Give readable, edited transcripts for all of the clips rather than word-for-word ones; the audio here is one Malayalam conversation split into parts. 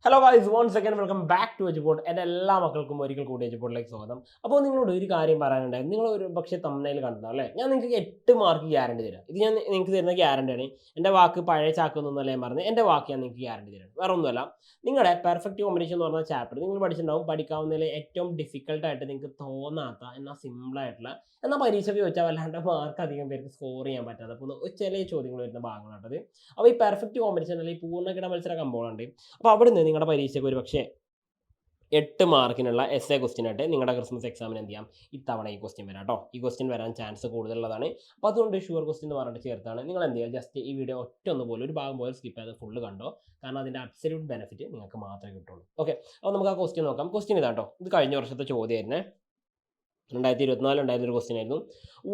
Hello guys, once again welcome back to Eduport. എൻ്റെ എല്ലാ മക്കൾക്കും ഒരിക്കൽ കൂടി എജുപോർട്ടിലേക്ക് സ്വാഗതം. അപ്പോൾ നിങ്ങളോട് ഒരു കാര്യം പറയാനുണ്ടായിരുന്നു. നിങ്ങൾ ഒരു പക്ഷേ തമ്മിൽ കണ്ടിട്ടുണ്ടാവും അല്ലേ? ഞാൻ നിങ്ങൾക്ക് 8 മാർക്ക് ഗ്യാരണ്ടി തരാം. ഇത് ഞാൻ നിങ്ങൾക്ക് തരുന്ന ഗ്യാരണ്ടിയാണ്. എൻ്റെ വാക്ക് പഴയ ചാക്കൊന്നല്ല ഞാൻ പറഞ്ഞത്. എൻ്റെ വാക്ക് ഞാൻ നിങ്ങൾക്ക് ഗ്യാരണ്ടി തരാം. വേറെ ഒന്നുമല്ല, നിങ്ങളുടെ പെർഫെക്റ്റ് കോമ്പിനേഷൻ എന്ന് പറഞ്ഞ ചാപ്റ്റർ നിങ്ങൾ പഠിച്ചിട്ടുണ്ടാവും. പഠിക്കാവുന്നതിൽ ഏറ്റവും ഡിഫിക്കൽട്ടായിട്ട് നിങ്ങൾക്ക് തോന്നാത്ത എന്നാൽ സിമ്പിളായിട്ടുള്ള എന്നാൽ പരീക്ഷയ്ക്ക് ചോദിച്ചാൽ വല്ലാണ്ട് മാർക്ക് അധികം പേർക്ക് സ്കോർ ചെയ്യാൻ പറ്റാത്ത ചില ചോദ്യങ്ങൾ വരുന്ന ഭാഗങ്ങളാട്ടത്. അപ്പോൾ ഈ പെർഫെക്റ്റ് കോമ്പിനേഷൻ അല്ലെങ്കിൽ പൂർണ്ണകിട മത്സര കമ്പോളുണ്ട്. അപ്പോൾ അവിടുന്ന് നിങ്ങളുടെ പരീക്ഷയ്ക്ക് ഒരു പക്ഷേ 8 മാർക്കിനുള്ള എസ് എ ക്വസ്റ്റ്യൻ ആയിട്ട് നിങ്ങളുടെ ക്രിസ്മസ് എക്സാമിന് എന്ത് ചെയ്യാം, ഇത്തവണ ഈ ക്വസ്റ്റ്യൻ വരാം കേട്ടോ. ഈ ക്വസ്റ്റ്യൻ വരാൻ ചാൻസ് കൂടുതലുള്ളതാണ്. അപ്പോൾ അതുകൊണ്ട് ഷുവർ ക്വസ്റ്റ്യൻ എന്ന് പറഞ്ഞിട്ട് ചേർത്താണ്. നിങ്ങൾ എന്ത് ചെയ്യുക, ജസ്റ്റ് ഈ വീഡിയോ ഒറ്റ പോലെ ഒരു ഭാഗം പോലെ സ്കിപ്പ് ചെയ്ത് ഫുള്ള് കണ്ടോ. കാരണം അതിൻ്റെ അബ്സല്യൂട്ട് ബെനിഫിറ്റ് നിങ്ങൾക്ക് മാത്രമേ കിട്ടുള്ളൂ. ഓക്കെ, അപ്പോൾ നമുക്ക് ആ ക്വസ്റ്റ്യൻ നോക്കാം. ക്വസ്റ്റ്യൻ ഇതാ കേട്ടോ. ഇത് കഴിഞ്ഞ വർഷത്തെ ചോദ്യമായിരുന്നേ. 2024 ഉണ്ടായിരുന്നൊരു ക്വസ്റ്റ്യൻ ആയിരുന്നു.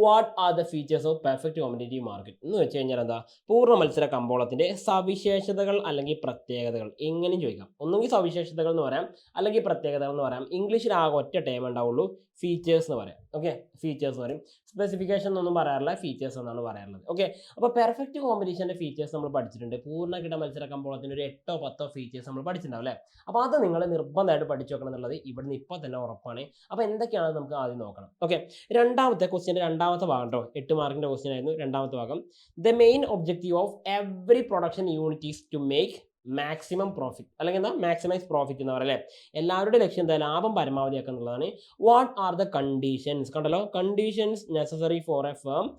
What are the features of perfect competitive market എന്ന് വെച്ച് കഴിഞ്ഞാൽ എന്താ, പൂർണ്ണ മത്സര കമ്പോളത്തിൻ്റെ സവിശേഷതകൾ അല്ലെങ്കിൽ പ്രത്യേകതകൾ എങ്ങനെയും ചോദിക്കാം. ഒന്നുകിൽ സവിശേഷതകൾ എന്ന് പറയാം, അല്ലെങ്കിൽ പ്രത്യേകതകൾ എന്ന് പറയാം. ഇംഗ്ലീഷിൽ ആകെ ഒറ്റ ടേം ഉണ്ടാവുള്ളൂ, ഫീച്ചേഴ്സ് എന്ന് പറയാം. ഓക്കെ, ഫീച്ചേഴ്സ് പറയും. സ്പെസിഫിക്കേഷൻ എന്നൊന്നും പറയാറില്ല, ഫീച്ചേഴ്സ് എന്നാണ് പറയാറുള്ളത്. ഓക്കെ, അപ്പോൾ പെർഫെക്റ്റ് കോമ്പറ്റീഷൻ്റെ ഫീച്ചേഴ്സ് നമ്മൾ പഠിച്ചിട്ടുണ്ട്. പൂർണ്ണകിട മത്സര കമ്പോളത്തിൻ്റെ ഒരു 8 10 ഫീച്ചേഴ്സ് നമ്മൾ പഠിച്ചിട്ടുണ്ടാവും അല്ലേ? അപ്പോൾ അത് നിങ്ങൾ നിർബന്ധമായിട്ട് പഠിച്ചു വെക്കണം എന്നുള്ളത് ഇവിടുന്ന് ഇപ്പോൾ തന്നെ ഉറപ്പാണ്. അപ്പോൾ എന്തൊക്കെയാണ് നമുക്ക് ആദ്യം നോക്കണം. ഓക്കെ, രണ്ടാമത്തെ ക്വസ്റ്റ്യൻ്റെ രണ്ടാമത്തെ ഭാഗം കേട്ടോ. 8 മാർക്കിൻ്റെ ക്വസ്റ്റ്യൻ ആയിരുന്നു രണ്ടാമത്തെ ഭാഗം. The main objective of every production unit is to make maximum profit, അല്ലെങ്കിൽ എന്താ മാക്സിമൈസ് പ്രോഫിറ്റ് എന്ന് പറയുക അല്ലേ? എല്ലാവരുടെ ലക്ഷ്യം എന്താ, ലാഭം പരമാവധിയാക്കുക എന്നുള്ളതാണ്. വാട്ട് ആർ ദ കണ്ടീഷൻസ്, കണ്ടല്ലോ, conditions necessary for a firm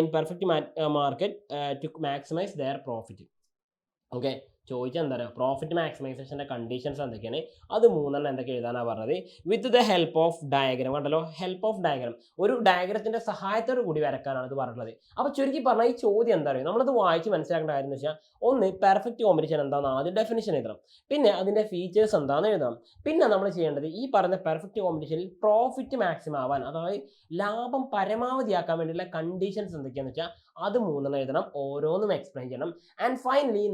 in perfect market to maximise their profit. Okay, ചോദിച്ചാൽ എന്താ പറയുക, പ്രോഫിറ്റ് മാക്സിമൈസേഷൻ്റെ കണ്ടീഷൻസ് എന്തൊക്കെയാണ്, അത് 3 എന്തൊക്കെ എഴുതാനാണ് പറഞ്ഞത്. With the help of diagram, കണ്ടല്ലോ, ഹെൽപ്പ് ഓഫ് ഡയഗ്രാം, ഒരു ഡയഗ്രത്തിൻ്റെ സഹായത്തോടു കൂടി വരക്കാനാണ് ഇത് പറഞ്ഞിട്ടുള്ളത്. അപ്പോൾ ചുരുക്കി പറഞ്ഞാൽ ഈ ചോദ്യം എന്താ പറയുക, നമ്മളത് വായിച്ച് മനസ്സിലാക്കേണ്ട കാര്യം എന്ന് വെച്ചാൽ, ഒന്ന് പെർഫെക്റ്റ് കോമ്പറ്റീഷൻ എന്താണെന്ന് ആദ്യം ഡെഫിനിഷൻ എഴുതണം, പിന്നെ അതിൻ്റെ ഫീച്ചേഴ്സ് എന്താണെന്ന് എഴുതണം, പിന്നെ നമ്മൾ ചെയ്യേണ്ടത് ഈ പറഞ്ഞ പെർഫെക്റ്റ് കോമ്പറ്റീഷനിൽ പ്രോഫിറ്റ് മാക്സിമം ആവാൻ, അതായത് ലാഭം പരമാവധിയാക്കാൻ വേണ്ടിയുള്ള കണ്ടീഷൻസ് എന്തൊക്കെയാണെന്ന് വെച്ചാൽ അത് 3 എഴുതണം, ഓരോന്നും എക്സ്പ്ലെയിൻ ചെയ്യണം. ആൻഡ് ഫൈനലി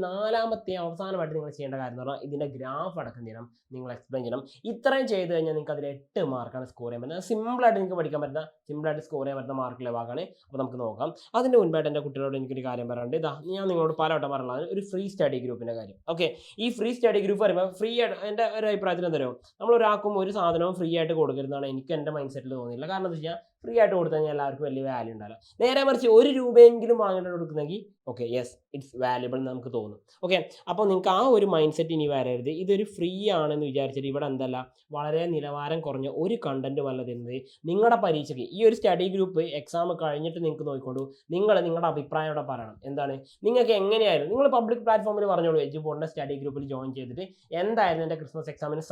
അവസാനമായിട്ട് നിങ്ങൾ ചെയ്യേണ്ട കാര്യം എന്ന് പറഞ്ഞാൽ ഇതിൻ്റെ ഗ്രാഫ് അടക്കം ചെയ്യണം, നിങ്ങൾ എക്സ്പ്ലെയിൻ ചെയ്യണം. ഇത്രയും ചെയ്ത് കഴിഞ്ഞാൽ നിങ്ങൾക്ക് അതിൽ 8 മാർക്കാണ് സ്കോർ ചെയ്യാൻ പറ്റുന്നത്. സിമ്പിളായിട്ട് നിങ്ങൾക്ക് പഠിക്കാൻ പറ്റുന്ന, സിമ്പിളായിട്ട് സ്കോർ ചെയ്യാൻ പറ്റുന്ന മാർക്കുള്ള ഭാഗമാണ്. അപ്പോൾ നമുക്ക് നോക്കാം. അതിൻ്റെ മുൻപായിട്ട് എൻ്റെ കുട്ടികളോട് എനിക്കൊരു കാര്യം പറയാനുണ്ട്. ഇതാ ഞാൻ നിങ്ങളോട് പലവട്ടം പറഞ്ഞതാണ് ഒരു ഫ്രീ സ്റ്റഡി ഗ്രൂപ്പിൻ്റെ കാര്യം. ഓക്കെ, ഈ ഫ്രീ സ്റ്റഡി ഗ്രൂപ്പ് പറയുമ്പോൾ ഫ്രീ ആയിട്ട് എൻ്റെ ഒരു അഭിപ്രായത്തിൽ എന്താ പറയുക, നമ്മൾ ഒരാൾക്കും ഒരു സാധനവും ഫ്രീ ആയിട്ട് കൊടുക്കരുതെന്നാണ് എനിക്ക് എൻ്റെ മൈൻഡ് സെറ്റിൽ തോന്നിയില്ല. കാരണം എന്താ വെച്ചാൽ ഫ്രീ ആയിട്ട് കൊടുത്തു കഴിഞ്ഞാൽ എല്ലാവർക്കും വലിയ വാല്യൂ ഉണ്ടാവില്ല. നേരെ മറിച്ച് 1 രൂപയെങ്കിലും വാങ്ങിയിട്ട് കൊടുക്കുന്നെങ്കിൽ ഓക്കെ, യെസ്, ഇറ്റ്സ് വാല്യുബിൾ എന്ന് നമുക്ക് തോന്നും. ഓക്കെ, അപ്പോൾ നിങ്ങൾക്ക് ആ ഒരു മൈൻഡ് സെറ്റ് ഇനി വരരുത്. ഇതൊരു ഫ്രീ ആണെന്ന് വിചാരിച്ചിട്ട് ഇവിടെ എന്തല്ല, വളരെ നിലവാരം കുറഞ്ഞ ഒരു കണ്ടന്റും അല്ല തരുന്നത്. നിങ്ങളുടെ പരീക്ഷയ്ക്ക് ഈ ഒരു സ്റ്റഡി ഗ്രൂപ്പ് എക്സാം കഴിഞ്ഞിട്ട് നിങ്ങൾക്ക് നോക്കിക്കൊണ്ടു, നിങ്ങളുടെ അഭിപ്രായം ഇവിടെ പറയണം. എന്താണ് നിങ്ങൾക്ക് എങ്ങനെയായിരുന്നു, നിങ്ങൾ പബ്ലിക് പ്ലാറ്റ്ഫോമിൽ പറഞ്ഞോളൂ, എജുപോർട്ടിൻ്റെ സ്റ്റഡി ഗ്രൂപ്പിൽ ജോയിൻ ചെയ്തിട്ട് എന്തായിരുന്നു എൻ്റെ ക്രിസ്മസ് എക്സാമിന്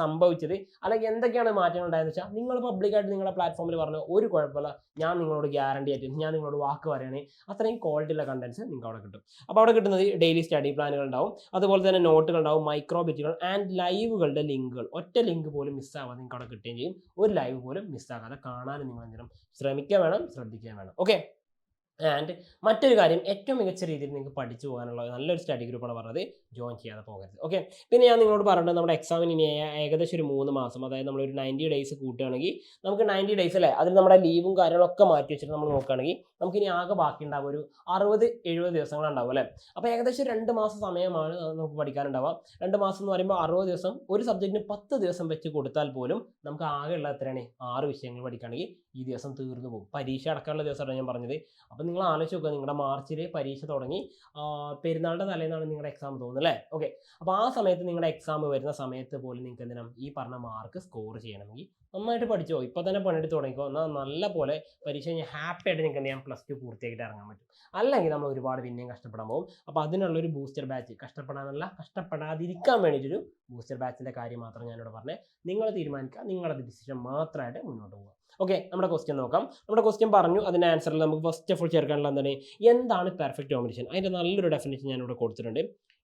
സംഭവിച്ചത്, അല്ലെങ്കിൽ എന്തൊക്കെയാണ് മാറ്റങ്ങൾ ഉണ്ടായെന്ന് വെച്ചാൽ നിങ്ങൾ പബ്ലിക്കായിട്ട് നിങ്ങളുടെ പ്ലാറ്റ്ഫോമിൽ പറഞ്ഞു, ഒരു കുഴപ്പമില്ല, ഞാൻ നിങ്ങളോട് ഗ്യാരണ്ടി ആയിട്ട്, ഞാൻ നിങ്ങളോട് വാക്ക് പറയണേ, അത്രയും ക്വാളിറ്റിയുള്ള കണ്ടന്റ്സ് നിങ്ങൾക്ക് അവിടെ കിട്ടും. അപ്പോൾ അവിടെ കിട്ടുന്നത് ഡെയിലി സ്റ്റഡി പ്ലാനുകൾ ഉണ്ടാവും, അതുപോലെ തന്നെ നോട്ടുകൾ ഉണ്ടാവും, മൈക്രോ ബിറ്റുകൾ ആൻഡ് ലൈവുകളുടെ ലിങ്കുകൾ. ഒറ്റ ലിങ്ക് പോലും മിസ്സാവാതെ നിങ്ങൾക്ക് അവിടെ കിട്ടുകയും ചെയ്യും. ഒരു ലൈവ് പോലും മിസ്സാകാതെ കാണാനും നിങ്ങൾ എന്തെങ്കിലും ശ്രമിക്കുക വേണം, ശ്രദ്ധിക്കുക വേണം. ഓക്കെ, ആൻഡ് മറ്റൊരു കാര്യം, ഏറ്റവും മികച്ച രീതിയിൽ നിങ്ങൾക്ക് പഠിച്ചു പോകാനുള്ള നല്ലൊരു സ്റ്റഡി ഗ്രൂപ്പാണ് പറഞ്ഞത്, ജോയിൻ ചെയ്യാതെ പോകരുത്. ഓക്കെ, പിന്നെ ഞാൻ നിങ്ങളോട് പറഞ്ഞത് നമ്മുടെ എക്സാമിന് ഇനി ഏകദേശം ഒരു 3 മാസം, അതായത് നമ്മളൊരു 90 ഡേയ്സ് കൂട്ടുകയാണെങ്കിൽ നമുക്ക് 90 ഡേയ്സ് അല്ലേ, അതിൽ നമ്മുടെ ലീവും കാര്യങ്ങളൊക്കെ മാറ്റി വെച്ചിട്ട് നമ്മൾ നോക്കുകയാണെങ്കിൽ നമുക്ക് ഇനി ആകെ ബാക്കി ഉണ്ടാവും ഒരു 60-70 ദിവസങ്ങളുണ്ടാവും അല്ലേ. അപ്പോൾ ഏകദേശം 2 മാസം സമയമാണ് നമുക്ക് പഠിക്കാനുണ്ടാവുക. 2 മാസം എന്ന് പറയുമ്പോൾ 60 ദിവസം, ഒരു സബ്ജക്റ്റിന് 10 ദിവസം വെച്ച് കൊടുത്താൽ പോലും നമുക്ക് ആകെ ഉള്ള എത്രയാണ്, 6 വിഷയങ്ങൾ പഠിക്കുകയാണെങ്കിൽ ഈ ദിവസം തീർന്നു പോകും. പരീക്ഷ അടക്കമുള്ള ദിവസമാണ് ഞാൻ പറഞ്ഞത്. അപ്പോൾ നിങ്ങൾ ആലോചിച്ച് നോക്കുക, നിങ്ങളുടെ മാർച്ചിൽ പരീക്ഷ തുടങ്ങി, പെരുന്നാളിൻ്റെ തലേന്നാണ് നിങ്ങളുടെ എക്സാം തോന്നുന്നത് അല്ലേ. ഓക്കെ, അപ്പോൾ ആ സമയത്ത് നിങ്ങളുടെ എക്സാം വരുന്ന സമയത്ത് പോലും നിങ്ങൾക്ക് എന്തിനാണ് ഈ പറഞ്ഞ മാർക്ക് സ്കോർ ചെയ്യണമെങ്കിൽ നന്നായിട്ട് പഠിച്ചോ, ഇപ്പോൾ തന്നെ പണിയെടുത്ത് തുടങ്ങിക്കോ. എന്നാൽ നല്ല പോലെ പരീക്ഷ കഴിഞ്ഞാൽ ഹാപ്പി ആയിട്ട് നിങ്ങൾക്ക് എന്ത് ചെയ്യാം, +2 പൂർത്തിയാക്കിയിട്ട് ഇറങ്ങാൻ പറ്റും. അല്ലെങ്കിൽ നമ്മൾ ഒരുപാട് പിന്നെയും കഷ്ടപ്പെടാൻ പോകും. അപ്പോൾ അതിനുള്ളൊരു ബൂസ്റ്റർ ബാച്ച്, കഷ്ടപ്പെടാതിരിക്കാൻ വേണ്ടിയിട്ടൊരു ബൂസ്റ്റർ ബാച്ചിൻ്റെ കാര്യം മാത്രം ഞാനിവിടെ പറഞ്ഞത്. നിങ്ങൾ തീരുമാനിക്കുക, നിങ്ങളുടെ ഡിസിഷൻ മാത്രമായിട്ട് മുന്നോട്ട് പോകുക. ഓക്കെ, നമ്മുടെ ക്വസ്റ്റ്യൻ നോക്കാം. നമ്മുടെ ക്വസ്റ്റ്യൻ പറഞ്ഞു, അതിൻ്റെ ആൻസറിൽ നമുക്ക് ഫസ്റ്റ് ഓഫ് ഓൾ ചേർക്കാനുള്ള എന്താണ് പെർഫെക്റ്റ് കോമ്പറ്റീഷൻ, അതിൻ്റെ നല്ലൊരു ഡെഫിനേഷൻ ഞാനിവിടെ കൊടുത്തിട്ടുണ്ട്.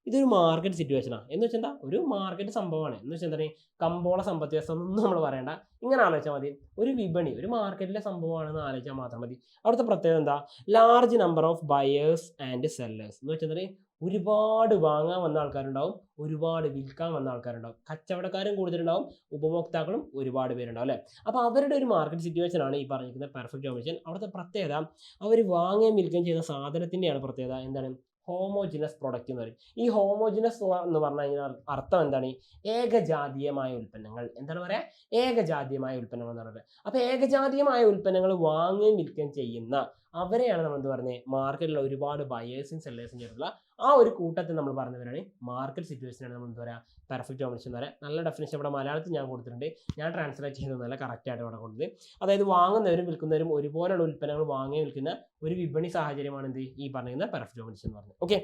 ഇതൊരു മാർക്കറ്റ് സിറ്റുവേഷനാണ്. എന്ന് വെച്ചാൽ എന്താ, ഒരു മാർക്കറ്റ് സംഭവമാണ്. എന്ന് വെച്ചാൽ എന്താണ്, കമ്പോള സമ്പത്ത് വ്യവസ്ഥ ഒന്നും നമ്മൾ പറയേണ്ട, ഇങ്ങനെ ആലോചിച്ചാൽ മതി. ഒരു വിപണി, ഒരു മാർക്കറ്റിലെ സംഭവമാണെന്ന് ആലോചിച്ചാൽ മാത്രം മതി. അവിടുത്തെ പ്രത്യേകത എന്താ, large number of buyers and sellers. എന്ന് വെച്ചാൽ ഒരുപാട് വാങ്ങാൻ വന്ന ആൾക്കാരുണ്ടാവും, ഒരുപാട് വിൽക്കാൻ വന്ന ആൾക്കാരുണ്ടാവും, കച്ചവടക്കാരും കൂടുതലുണ്ടാവും, ഉപഭോക്താക്കളും ഒരുപാട് പേരുണ്ടാവും അല്ലേ. അപ്പോൾ അവരുടെ ഒരു മാർക്കറ്റ് സിറ്റുവേഷൻ ആണ് ഈ പറഞ്ഞിരിക്കുന്ന പെർഫെക്റ്റ് കോമ്പറ്റീഷൻ. അവിടുത്തെ പ്രത്യേകത, അവർ വാങ്ങുകയും വിൽക്കുകയും ചെയ്യുന്ന സാധനത്തിൻ്റെയാണ് പ്രത്യേകത. എന്താണ്, ഹോമോജിനസ് പ്രൊഡക്റ്റ് എന്ന് പറയും. ഈ ഹോമോജിനസ് എന്ന് പറഞ്ഞു കഴിഞ്ഞാൽ അർത്ഥം എന്താണ്? ഏകജാതീയമായ ഉൽപ്പന്നങ്ങൾ. എന്താണ് പറയാ? ഏകജാതീയമായ ഉൽപ്പന്നങ്ങൾ എന്ന് പറയുന്നത്. അപ്പൊ ഏകജാതീയമായ ഉൽപ്പന്നങ്ങൾ വാങ്ങുകയും വിൽക്കുകയും ചെയ്യുന്ന അവരെയാണ് നമ്മൾ എന്ത് പറയുന്നത്? മാർക്കറ്റിൽ ഒരുപാട് ബയേഴ്സും സെല്ലേഴ്സും ചേർന്നുള്ള ആ ഒരു കൂട്ടത്തിൽ നമ്മൾ പറഞ്ഞവരാണ് മാർക്കറ്റ് സിറ്റുവേഷനാണ് നമ്മൾ എന്താ പറയുക പെർഫെക്റ്റ് കോമ്പിനേഷൻ എന്ന് പറയുക. നല്ല ഡെഫിനേഷൻ ഇവിടെ മലയാളത്തിൽ ഞാൻ കൊടുത്തിട്ടുണ്ട്. ഞാൻ ട്രാൻസ്ലേറ്റ് ചെയ്യുന്നതല്ല, കറക്റ്റ് ആയിട്ട് ഇവിടെ കൊടുത്തത്. അതായത് വാങ്ങുന്നവരും വിൽക്കുന്നവരും ഒരുപോലെയുള്ള ഉൽപ്പന്നങ്ങൾ വാങ്ങുകയും വിൽക്കുന്ന ഒരു വിപണി സാഹചര്യമാണ് എന്ത് ഈ പറയുന്ന പെർഫെക്റ്റ് കോമ്പിനേഷൻ എന്ന് പറയുന്നത്. ഓക്കെ,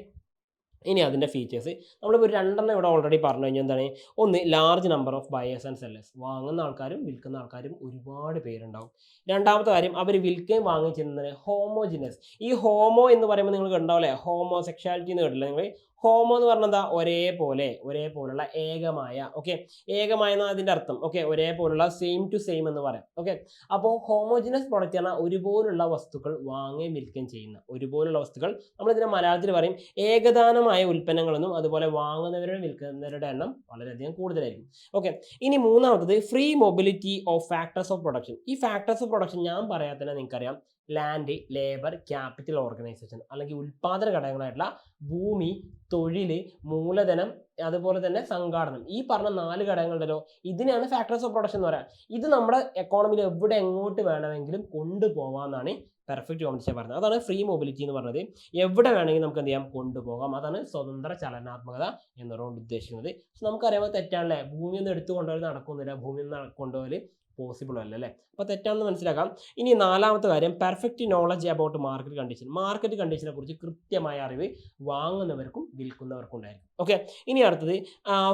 ഇനി അതിൻ്റെ ഫീച്ചേഴ്സ് നമ്മളിപ്പോൾ ഒരു രണ്ടെണ്ണം ഇവിടെ ഓൾറെഡി പറഞ്ഞു കഴിഞ്ഞാൽ എന്താണ്? ഒന്ന്, large number of buyers and sellers. വാങ്ങുന്ന ആൾക്കാരും വിൽക്കുന്ന ആൾക്കാരും ഒരുപാട് പേരുണ്ടാവും. രണ്ടാമത്തെ കാര്യം, അവർ വിൽക്കുകയും വാങ്ങുകയും ചെയ്യുന്നത് ഹോമോജിനസ്. ഈ ഹോമോ എന്ന് പറയുമ്പോൾ നിങ്ങൾ കണ്ടാവില്ലേ, ഹോമോ സെക്ഷാലിറ്റി എന്ന് കേട്ടില്ല നിങ്ങൾ? ഹോമോ എന്ന് പറഞ്ഞാൽ എന്താ? ഒരേപോലുള്ള ഏകമായ. ഓക്കെ, ഏകമായ എന്നാണ് അതിൻ്റെ അർത്ഥം. ഓക്കെ, ഒരേപോലുള്ള സെയിം ടു സെയിം എന്ന് പറയാം. ഓക്കെ, അപ്പോൾ ഹോമോജിനസ് പ്രോഡക്റ്റ് പറഞ്ഞാൽ ഒരുപോലുള്ള വസ്തുക്കൾ വാങ്ങുകയും വിൽക്കുകയും ചെയ്യുന്ന ഒരുപോലുള്ള വസ്തുക്കൾ. നമ്മളിതിനെ മലയാളത്തിൽ പറയും ഏകദാനമായ ഉൽപ്പന്നങ്ങളെന്നും. അതുപോലെ വാങ്ങുന്നവരുടെ വിൽക്കുന്നവരുടെ എണ്ണം വളരെയധികം കൂടുതലായിരിക്കും. ഓക്കെ, ഇനി മൂന്നാമത്തത് free mobility of factors of production. ഈ ഫാക്ടേഴ്സ് ഓഫ് പ്രൊഡക്ഷൻ ഞാൻ പറയാത്തന്നെ നിങ്ങൾക്കറിയാം. ലാൻഡ്, ലേബർ, ക്യാപിറ്റൽ, ഓർഗനൈസേഷൻ, അല്ലെങ്കിൽ ഉൽപാദന ഘടകങ്ങളായിട്ടുള്ള ഭൂമി, തൊഴിൽ, മൂലധനം, അതുപോലെ തന്നെ സംഘാടനം. ഈ പറഞ്ഞ 4 ഘടകങ്ങളുണ്ടല്ലോ, ഇതിനെയാണ് ഫാക്ടേഴ്സ് ഓഫ് പ്രൊഡക്ഷൻ എന്ന് പറയാം. ഇത് നമ്മുടെ എക്കോണമിയിൽ എവിടെ എങ്ങോട്ട് വേണമെങ്കിലും കൊണ്ടുപോകാമെന്നാണ് പെർഫെക്റ്റ് കോമ്പിനേഷൻ പറഞ്ഞത്. അതാണ് ഫ്രീ മൊബിലിറ്റി എന്ന് പറഞ്ഞത്. എവിടെ വേണമെങ്കിലും നമുക്ക് എന്ത് ചെയ്യാം? കൊണ്ടുപോകാം. അതാണ് സ്വതന്ത്ര ചലനാത്മകത എന്നതുകൊണ്ട് ഉദ്ദേശിക്കുന്നത്. നമുക്കറിയാം തെറ്റാണല്ലേ? ഭൂമിയൊന്നും എടുത്തു കൊണ്ടുപോയി നടക്കുന്നില്ല, ഭൂമിയൊന്നും കൊണ്ടുപോകൽ പോസിബിൾ അല്ല അല്ലേ? അപ്പോൾ തെറ്റാണെന്ന് മനസ്സിലാക്കാം. ഇനി നാലാമത്തെ കാര്യം, perfect knowledge about market condition. Market കണ്ടീഷനെ കുറിച്ച് കൃത്യമായ അറിവ് വാങ്ങുന്നവർക്കും വിൽക്കുന്നവർക്കും ഉണ്ടായിരിക്കും. ഓക്കെ, ഇനി അടുത്തത്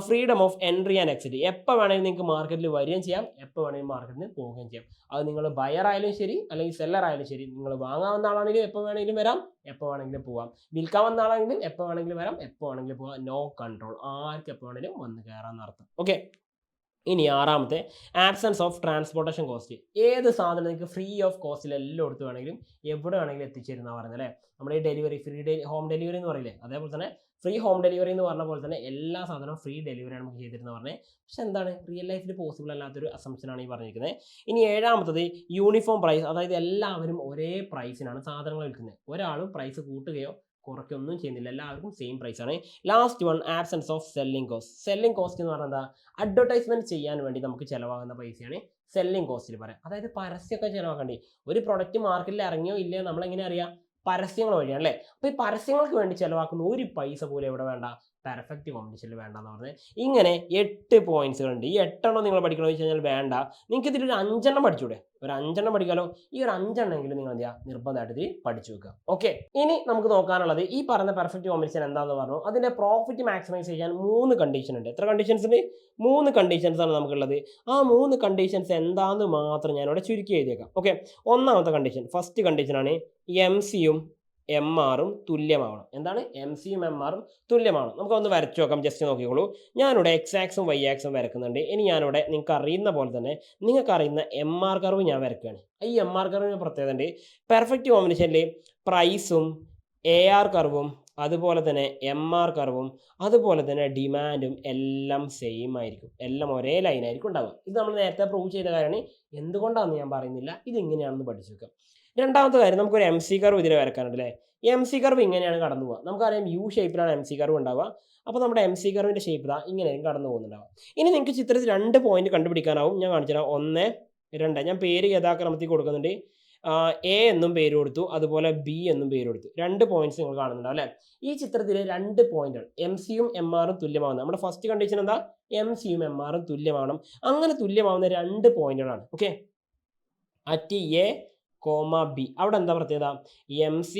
freedom of entry and exit. എപ്പോൾ വേണമെങ്കിലും നിങ്ങൾക്ക് മാർക്കറ്റിൽ വരികയും ചെയ്യാം, എപ്പോൾ വേണമെങ്കിലും മാർക്കറ്റിൽ പോവുകയും ചെയ്യാം. അത് നിങ്ങൾ ബയർ ആയാലും ശരി, അല്ലെങ്കിൽ സെല്ലർ ആയാലും ശരി. നിങ്ങൾ വാങ്ങാവുന്ന ആളാണെങ്കിലും എപ്പോൾ വേണമെങ്കിലും വരാം, എപ്പോൾ വേണമെങ്കിലും പോവാം. വിൽക്കാവുന്ന ആളാണെങ്കിലും എപ്പോൾ വേണമെങ്കിലും വരാം, എപ്പോൾ വേണമെങ്കിലും പോവാം. നോ കൺട്രോൾ, ആർക്ക് എപ്പോൾ വേണമെങ്കിലും വന്ന് കയറാമെന്ന് അർത്ഥം. ഓക്കെ, ഇനി ആറാമത്തെ, ആബ്സെൻസ് ഓഫ് ട്രാൻസ്പോർട്ടേഷൻ കോസ്റ്റ്. ഏത് സാധനം നിങ്ങൾക്ക് ഫ്രീ ഓഫ് കോസ്റ്റിൽ എല്ലായിടത്ത് വേണമെങ്കിലും എവിടെ വേണമെങ്കിലും എത്തിച്ചേരുന്ന പറയുന്നത് അല്ലേ? നമ്മൾ ഈ ഡെലിവറി, ഹോം ഡെലിവറി എന്ന് പറയില്ലേ, അതേപോലെ തന്നെ ഫ്രീ ഹോം ഡെലിവറി എന്ന് പറഞ്ഞ പോലെ തന്നെ എല്ലാ സാധനവും ഫ്രീ ഡെലിവറിയാണ് നമുക്ക് ചെയ്തിരുന്നത് പറഞ്ഞത്. പക്ഷെ എന്താണ്, റിയൽ ലൈഫിൽ പോസിബിൾ അല്ലാത്തൊരു അസംഷനാണ് ഈ പറഞ്ഞിരിക്കുന്നത്. ഇനി ഏഴാമത്തത്, യൂണിഫോം പ്രൈസ്. അതായത് എല്ലാവരും ഒരേ പ്രൈസിനാണ് സാധനങ്ങൾ വിൽക്കുന്നത്. ഒരാളും പ്രൈസ് കൂട്ടുകയോ കുറയ്ക്കൊന്നും ചെയ്യുന്നില്ല, എല്ലാവർക്കും സെയിം പ്രൈസ് ആണ്. Last one, absence of selling cost. Selling cost എന്ന് പറഞ്ഞാൽ എന്താ? അഡ്വർടൈസ്മെന്റ് ചെയ്യാൻ വേണ്ടി നമുക്ക് ചിലവാകുന്ന പൈസയാണ് സെല്ലിംഗ് കോസ്റ്റിൽ പറയാം. അതായത് പരസ്യമൊക്കെ ചിലവാക്കണ്ടേ? ഒരു പ്രൊഡക്റ്റ് മാർക്കറ്റിൽ ഇറങ്ങിയോ ഇല്ലയോ നമ്മളെങ്ങനെ അറിയാം? പരസ്യങ്ങൾ വഴിയാണ് അല്ലേ? അപ്പോൾ ഈ പരസ്യങ്ങൾക്ക് വേണ്ടി ചിലവാക്കുന്ന ഒരു പൈസ പോലും എവിടെ വേണ്ട? പെർഫെക്റ്റ് കോമ്പറ്റീഷനിൽ വേണ്ടെന്ന് പറഞ്ഞത്. ഇങ്ങനെ 8 പോയിന്റ്സുകളുണ്ട്. ഈ 8 നിങ്ങൾ പഠിക്കണമെന്ന് വെച്ച് കഴിഞ്ഞാൽ വേണ്ട, നിങ്ങൾക്ക് ഇതിലൊരു 5 പഠിച്ചൂടെ? ഒരു 5 പഠിക്കാലോ. ഈ ഒരു 5 നിങ്ങൾ എന്ത് ചെയ്യുക? നിർബന്ധമായിട്ട് ഇതിൽ പഠിച്ചു വെക്കുക. ഓക്കെ, ഇനി നമുക്ക് നോക്കാനുള്ളത് ഈ പറഞ്ഞ പെർഫെക്റ്റ് കോമ്പിനേഷൻ എന്താണെന്ന് പറഞ്ഞു. അതിന്റെ പ്രോഫിറ്റ് മാക്സിമൈസ് ചെയ്യാൻ 3 കണ്ടീഷൻ ഉണ്ട്. എത്ര കണ്ടീഷൻസ് ഉണ്ട്? 3 കണ്ടീഷൻസ് ആണ് നമുക്കുള്ളത്. ആ 3 കണ്ടീഷൻസ് എന്താണെന്ന് മാത്രം ഞാനിവിടെ ചുരുക്കി എഴുതിയേക്കാം. ഓക്കെ, ഒന്നാമത്തെ കണ്ടീഷൻ, ഫസ്റ്റ് കണ്ടീഷനാണ് MC-യും MR-ഉം തുല്യമാവണം. എന്താണ്? MC-യും MR-ഉം തുല്യമാണ്. നമുക്കൊന്ന് വരച്ചു നോക്കാം, ജസ്റ്റ് നോക്കിക്കോളൂ. ഞാനിവിടെ X-ആക്സും Y-ആക്സും വരക്കുന്നുണ്ട്. ഇനി ഞാനിവിടെ നിങ്ങൾക്ക് അറിയുന്ന പോലെ തന്നെ നിങ്ങൾക്ക് അറിയുന്ന MR കർവ് ഞാൻ വരക്കുകയാണ്. ഈ MR കർവിന് പ്രത്യേകത ഉണ്ട്. പെർഫെക്റ്റ് കോമ്പിനേഷനിൽ പ്രൈസും AR കർവും അതുപോലെ തന്നെ MR കർവും അതുപോലെ തന്നെ ഡിമാൻഡും എല്ലാം സെയിം ആയിരിക്കും. എല്ലാം ഒരേ ലൈനായിരിക്കും ഉണ്ടാവുക. ഇത് നമ്മൾ നേരത്തെ പ്രൂവ് ചെയ്ത കാര്യമാണ്. എന്തുകൊണ്ടാണെന്ന് ഞാൻ പറയുന്നില്ല, ഇതിങ്ങനെയാണെന്ന് പഠിച്ചു വെക്കാം. രണ്ടാമത്തെ കാര്യം, നമുക്കൊരു MC കർവ് ഇതിൽ വരക്കാനുണ്ട് അല്ലേ? MC കർവ് ഇങ്ങനെയാണ് കടന്നു പോകുക. നമുക്കറിയാം U ഷേപ്പിലാണ് MC കർവ് ഉണ്ടാവുക. അപ്പോൾ നമ്മുടെ MC കർവിൻ്റെ ഷേപ്പ് ഇതാ ഇങ്ങനെയായിരിക്കും കടന്നു പോകുന്നുണ്ടാവുക. ഇനി നിങ്ങൾക്ക് ചിത്രത്തിൽ 2 പോയിന്റ് കണ്ടുപിടിക്കാനാവും. ഞാൻ കാണിച്ചു തരാം. 1, 2. ഞാൻ പേര് യഥാക്രമത്തിൽ കൊടുക്കുന്നുണ്ട്. A എന്നും പേര് കൊടുത്തു, അതുപോലെ B എന്നും പേര് കൊടുത്തു. 2 പോയിന്റ്സ് നിങ്ങൾ കാണുന്നുണ്ടാവും അല്ലേ? ഈ ചിത്രത്തിലെ 2 പോയിന്റുകൾ MC-യും MR-ഉം തുല്യമാവുന്നത്. നമ്മുടെ ഫസ്റ്റ് കണ്ടീഷൻ എന്താ? MC-യും MR-ഉം തുല്യമാവണം. അങ്ങനെ തുല്യമാവുന്ന 2 പോയിന്റുകളാണ്. Okay, at A, B. അവിടെ എന്താ പ്രത്യേകത? MC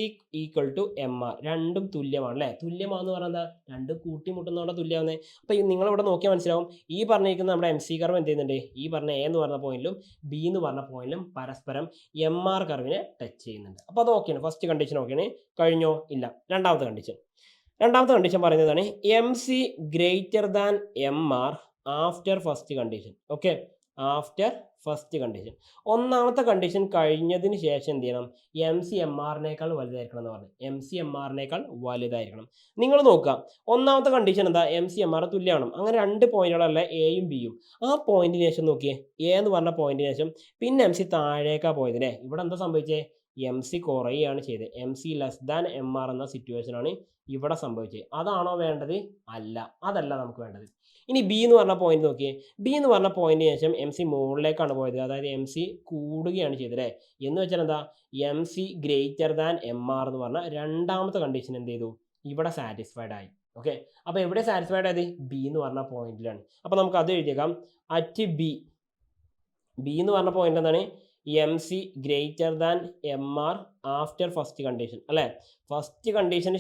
= MR. രണ്ടും തുല്യമാണ് അല്ലേ? തുല്യമാണെന്ന് പറഞ്ഞാൽ രണ്ടും കൂട്ടിമുട്ടുന്നതോടെ തുല്യമാവുന്നത്. അപ്പോൾ നിങ്ങളിവിടെ നോക്കിയാൽ മനസ്സിലാവും. ഈ പറഞ്ഞിരിക്കുന്ന നമ്മുടെ MC കർവ് എന്ത് ചെയ്യുന്നുണ്ട്? ഈ പറഞ്ഞ A എന്ന് പറഞ്ഞ പോയിന്റിലും B എന്ന് പറഞ്ഞ പോയിന്റിലും പരസ്പരം MR കർവിനെ ടച്ച് ചെയ്യുന്നുണ്ട്. അപ്പോൾ അത് ഓക്കെയാണ്. ഫസ്റ്റ് കണ്ടീഷൻ ഓക്കെയാണ്. കഴിഞ്ഞോ? ഇല്ല. രണ്ടാമത്തെ കണ്ടീഷൻ പറയുന്നതാണ് MC > MR after first condition. Okay, after first condition. ഒന്നാമത്തെ കണ്ടീഷൻ കഴിഞ്ഞതിന് ശേഷം എന്ത് ചെയ്യണം? MC MR-നേക്കാൾ വലുതായിരിക്കണം എന്ന് പറഞ്ഞു. MC MR-നേക്കാൾ വലുതായിരിക്കണം. നിങ്ങൾ നോക്കുക, ഒന്നാമത്തെ കണ്ടീഷൻ എന്താ? MC MR തുല്യമാണ്. അങ്ങനെ 2 പോയിന്റുകളല്ല Aയും Bയും. ആ പോയിന്റിന് ശേഷം നോക്കിയേ, A എന്ന് പറഞ്ഞ പോയിന്റിന് ശേഷം പിന്നെ MC താഴേക്കാ പോയത് അല്ലേ? ഇവിടെ എന്താ സംഭവിച്ചേ? എം സി കുറയുകയാണ് ചെയ്തത്. M C less than M R എന്ന സിറ്റുവേഷനാണ് ഇവിടെ സംഭവിച്ചത്. അതാണോ വേണ്ടത്? അല്ല, അതല്ല നമുക്ക് വേണ്ടത്. ഇനി ബി എന്ന് പറഞ്ഞ പോയിന്റ് നോക്കിയേ. ബി എന്ന് പറഞ്ഞ പോയിന്റിന് ശേഷം എം സി മുകളിലേക്കാണ് പോയത്, അതായത് എം സി കൂടുകയാണ് ചെയ്തത് അല്ലേ. എന്ന് വെച്ചാൽ എന്താ, M C greater than M R എന്ന് പറഞ്ഞ രണ്ടാമത്തെ കണ്ടീഷൻ എന്ത് ചെയ്തു, ഇവിടെ സാറ്റിസ്ഫൈഡ് ആയി. ഓക്കെ, അപ്പോൾ എവിടെ സാറ്റിസ്ഫൈഡ് ആയത്? ബി എന്ന് പറഞ്ഞ പോയിന്റിലാണ്. അപ്പോൾ നമുക്ക് അത് എഴുതിയേക്കാം. അറ്റ് ബി, ബി എന്ന് പറഞ്ഞ പോയിന്റ് എന്താണ്, M C greater than M R after first condition അല്ലേ. ഫസ്റ്റ് കണ്ടീഷന്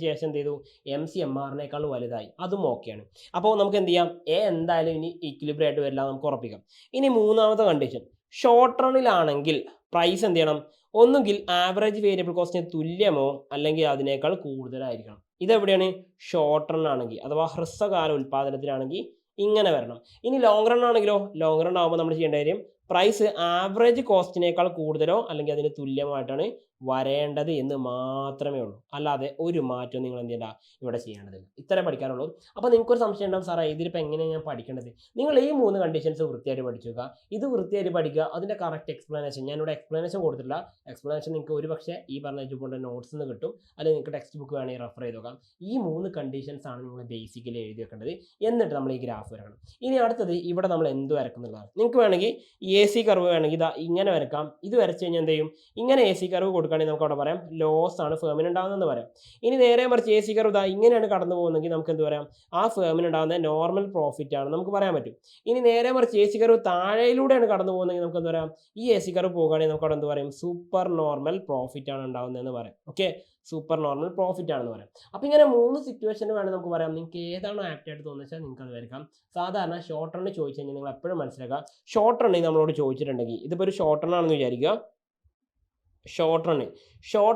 ശേഷം എന്ത് ചെയ്തു, എം സി എം ആറിനേക്കാൾ വലുതായി, അതും ഓക്കെയാണ്. അപ്പോൾ നമുക്ക് എന്ത് ചെയ്യാം, എ എന്തായാലും ഇനി ഈക്വിലിബ്രിയം ആയിട്ട് വരില്ല, നമുക്ക് ഉറപ്പിക്കാം. ഇനി മൂന്നാമത്തെ കണ്ടീഷൻ, ഷോർട്ട് റണ്ണിലാണെങ്കിൽ പ്രൈസ് എന്ത് ചെയ്യണം, ഒന്നുകിൽ ആവറേജ് വേരിയബിൾ കോസ്റ്റിന് തുല്യമോ അല്ലെങ്കിൽ അതിനേക്കാൾ കൂടുതലായിരിക്കണം. ഇതെവിടെയാണ്, ഷോർട്ട് റൺ ആണെങ്കിൽ അഥവാ ഹ്രസ്വകാല ഉൽപ്പാദനത്തിലാണെങ്കിൽ ഇങ്ങനെ വരണം. ഇനി ലോങ് റൺ ആണെങ്കിലോ, ലോങ് റൺ ആകുമ്പോൾ നമ്മൾ ചെയ്യേണ്ട കാര്യം, പ്രൈസ് ആവറേജ് കോസ്റ്റിനേക്കാൾ കൂടുതലോ അല്ലെങ്കിൽ അതിന് തുല്യമായിട്ടാണ് വരേണ്ടത് എന്ന് മാത്രമേ ഉള്ളൂ. അല്ലാതെ ഒരു മാറ്റവും നിങ്ങൾ എന്ത് ചെയ്യേണ്ട, ഇവിടെ ചെയ്യേണ്ടതില്ല. ഇത്രേ പഠിക്കാനുള്ളൂ. അപ്പോൾ നിങ്ങൾക്കൊരു സംശയം ഉണ്ടാവും, സാറേ ഇതിലിപ്പോൾ എങ്ങനെയാണ് ഞാൻ പഠിക്കേണ്ടത്? നിങ്ങൾ ഈ 3 കണ്ടീഷൻസ് വൃത്തിയായിട്ട് പഠിച്ചു വെക്കുക, ഇത് വൃത്തിയായിട്ട് പഠിക്കുക, അതിൻ്റെ കറക്റ്റ് എക്സ്പ്ലനേഷൻ ഞാനിവിടെ എക്സ്പ്ലനേഷൻ കൊടുത്തിട്ടില്ല. എക്സ്പ്ലനേഷൻ നിങ്ങൾക്ക് ഒരു പക്ഷേ ഈ പറഞ്ഞ എജുപോണ്ട് നോട്ട്സ് നിന്ന് കിട്ടും, അല്ലെങ്കിൽ നിങ്ങൾക്ക് ടെക്സ്റ്റ് ബുക്ക് വേണമെങ്കിൽ റെഫർ ചെയ്ത് നോക്കാം. ഈ 3 കണ്ടീഷൻസ് ആണ് നിങ്ങൾ ബേസിക്കലി എഴുതി വെക്കേണ്ടത്. എന്നിട്ട് നമ്മൾ ഈ ഗ്രാഫ് വരക്കണം. ഇനി അടുത്തത് ഇവിടെ നമ്മൾ എന്ത് വരക്കുന്നുള്ളതാണ്. നിങ്ങൾക്ക് വേണമെങ്കിൽ എ സി കർവ് വേണമെങ്കിൽ ഇതാ ഇങ്ങനെ വരക്കാം. ഇത് വരച്ച് കഴിഞ്ഞാൽ എന്ത് ചെയ്യും, ഇങ്ങനെ എ സി കർവ് കൊടുക്കുകയാണെങ്കിൽ നമുക്ക് അവിടെ പറയാം ലോസ് ആണ് ഫേമിന് ഉണ്ടാകുന്നതെന്ന് പറയാം. ഇനി നേരെ മറിച്ച് എ സി കർവ് ഇതാ ഇങ്ങനെയാണ് കടന്നു പോകുന്നതെങ്കിൽ നമുക്ക് എന്ത് പറയാം, ആ ഫേമിന് ഉണ്ടാകുന്ന നോർമൽ പ്രോഫിറ്റ് ആണ് നമുക്ക് പറയാൻ പറ്റും. ഇനി നേരെ മറിച്ച് എ സി കർവ് താഴെയിലൂടെയാണ് കടന്നു പോകുന്നതെങ്കിൽ നമുക്ക് എന്ത് പറയാം, ഈ എ സി കർവ് പോകുകയാണെങ്കിൽ നമുക്ക് അവിടെ എന്ത് പറയും, സൂപ്പർ നോർമൽ പ്രോഫിറ്റ് ആണ് ഉണ്ടാകുന്നതെന്ന് പറയാം. ഓക്കെ, സൂപ്പർ നോർമൽ പ്രോഫിറ്റ് ആണെന്ന് പറയാം. അപ്പോൾ ഇങ്ങനെ 3 സിറ്റുവേഷന് വേണമെങ്കിൽ നമുക്ക് പറയാം. നിങ്ങൾക്ക് ഏതാണോ ആപ്റ്റ് ആയിട്ട് തോന്നുന്നത് വെച്ചാൽ നിങ്ങൾക്ക് അത് വരക്കാം. സാധാരണ ഷോർട്ട് റണ്ണ് ചോദിച്ചു കഴിഞ്ഞാൽ നിങ്ങൾ എപ്പോഴും മനസ്സിലാക്കുക, ഷോർട്ട് റണ്ണിൽ നമ്മളോട് ചോദിച്ചിട്ടുണ്ടെങ്കിൽ, ഇതിപ്പോൾ ഒരു ഷോർട്ട് റൺ ആണെന്ന് വിചാരിക്കുക, ഷോർട്ട്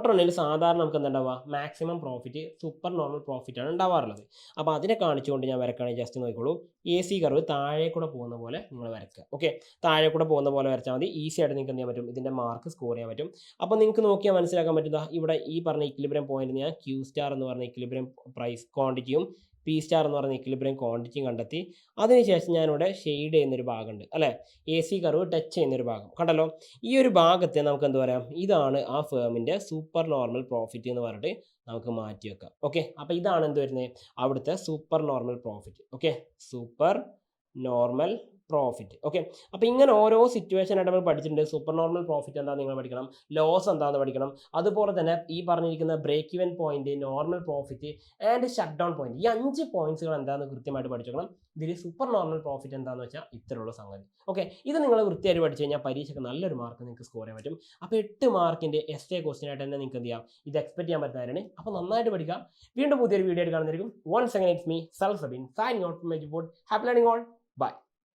റണ്ണിൽ സാധാരണ നമുക്ക് എന്താ ഉണ്ടാവുക, maximum profit super normal profit ആണ് ഉണ്ടാവാറുള്ളത്. അപ്പോൾ അതിനെ കാണിച്ചുകൊണ്ട് ഞാൻ വരക്കുകയാണെങ്കിൽ ജസ്റ്റ് നോക്കിക്കോളൂ, എ സി കർവ് താഴെ കൂടെ പോകുന്ന പോലെ നിങ്ങൾ വരയ്ക്കുക. ഓക്കെ, താഴെ കൂടെ പോകുന്ന പോലെ വരച്ചാൽ മതി. ഈസി ആയിട്ട് നിങ്ങൾക്ക് എന്ത് ചെയ്യാൻ പറ്റും, ഇതിൻ്റെ മാർക്ക് സ്കോർ ചെയ്യാൻ പറ്റും. അപ്പോൾ നിങ്ങൾക്ക് നോക്കിയാൽ മനസ്സിലാക്കാൻ പറ്റുക, ഇവിടെ ഈ പറഞ്ഞ ഇക്വിലിബ്രിയം പോയിന്റ് ഞാൻ ക്യൂ സ്റ്റാർ എന്ന് പറഞ്ഞ ഇക്വിലിബ്രിയം പ്രൈസ് ക്വാണ്ടിറ്റിയും പി സ്റ്റാർ എന്ന് പറഞ്ഞ ഇക്വിലിബ്രിയം ക്വാണ്ടിറ്റിയും കണ്ടെത്തി. അതിനുശേഷം ഞാനിവിടെ ഷെയ്ഡ് ചെയ്യുന്നൊരു ഭാഗമുണ്ട് അല്ലേ, എ സി കർവ് ടച്ച് ചെയ്യുന്നൊരു ഭാഗം കണ്ടല്ലോ. ഈ ഒരു ഭാഗത്തെ നമുക്ക് എന്ത് പറയാം, ഇതാണ് ആ ഫേമിൻ്റെ സൂപ്പർ നോർമൽ പ്രോഫിറ്റ് എന്ന് പറഞ്ഞിട്ട് നമുക്ക് മാറ്റി വെക്കാം. ഓക്കെ, അപ്പോൾ ഇതാണ് എന്ത് വരുന്നത്, അവിടുത്തെ super normal profit. Okay, super normal profit. Okay, അപ്പോൾ ഇങ്ങനെ ഓരോ സിറ്റുവേഷൻ ആയിട്ട് നമ്മൾ പഠിച്ചിട്ടുണ്ട്. സൂപ്പർ നോർമൽ പ്രോഫിറ്റ് എന്താണെന്ന് നിങ്ങൾ പഠിക്കണം, ലോസ് എന്താണെന്ന് പഠിക്കണം, അതുപോലെ തന്നെ ഈ പറഞ്ഞിരിക്കുന്ന break even point, normal profit and shut down point, ഈ 5 പോയിന്റ്സുകൾ എന്താണെന്ന് കൃത്യമായിട്ട് പഠിച്ചോക്കണം. ഇതിൽ സൂപ്പർ നോർമൽ പ്രോഫിറ്റ് എന്താണെന്ന് വെച്ചാൽ ഇത്രയുള്ള സംഗതി. ഓക്കെ, ഇത് നിങ്ങൾ വൃത്തിയായിട്ട് പഠിച്ചു കഴിഞ്ഞാൽ പരീക്ഷയ്ക്ക് നല്ലൊരു മാർക്ക് നിങ്ങൾക്ക് സ്കോർ ചെയ്യാൻ പറ്റും. അപ്പോൾ 8 മാർക്കിൻ്റെ എസ്സേ ക്വസ്റ്റ്യൻ ആയിട്ട് തന്നെ നിങ്ങൾക്ക് എന്ത് ചെയ്യാം, ഇത് എക്സ്പെക്ട് ചെയ്യാൻ പറ്റുന്നവരാണ്. അപ്പോൾ നന്നായിട്ട് പഠിക്കുക. വീണ്ടും പുതിയൊരു വീഡിയോ ആയിട്ട് കാണുന്നതായിരിക്കും. Once again it's myself Sabeen signing out from Eduport. Happy learning all. By.